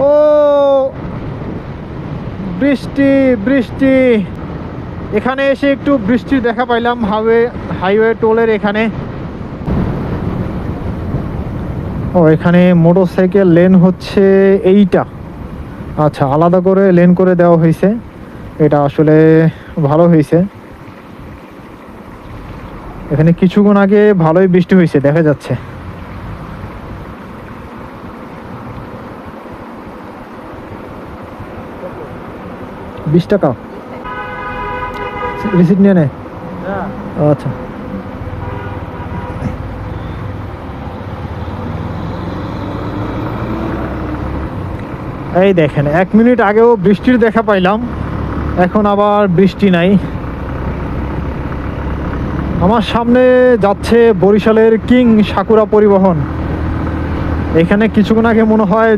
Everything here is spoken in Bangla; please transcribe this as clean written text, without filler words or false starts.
ও বৃষ্টি বৃষ্টি, এখানে এসে একটু বৃষ্টির দেখা পাইলাম হাইওয়ে টোলের এখানে। ও এখানে মোটরসাইকেল লেন হচ্ছে এইটা, আচ্ছা আলাদা করে লেন করে দেওয়া হয়েছে, এটা আসলে ভালো হয়েছে। এখানে কিছুক্ষণ আগে ভালোই বৃষ্টি হয়েছে দেখা যাচ্ছে। $20 রিসিট নিয়ে নেয়। আচ্ছা এই দেখেন 1 মিনিট আগেও বৃষ্টির দেখা পাইলাম, এখন আবার বৃষ্টি নাই। আমার সামনে যাচ্ছে বরিশালের কিং সাকুরা পরিবহন। এখানে কিছুক্ষণ আগে মনে হয়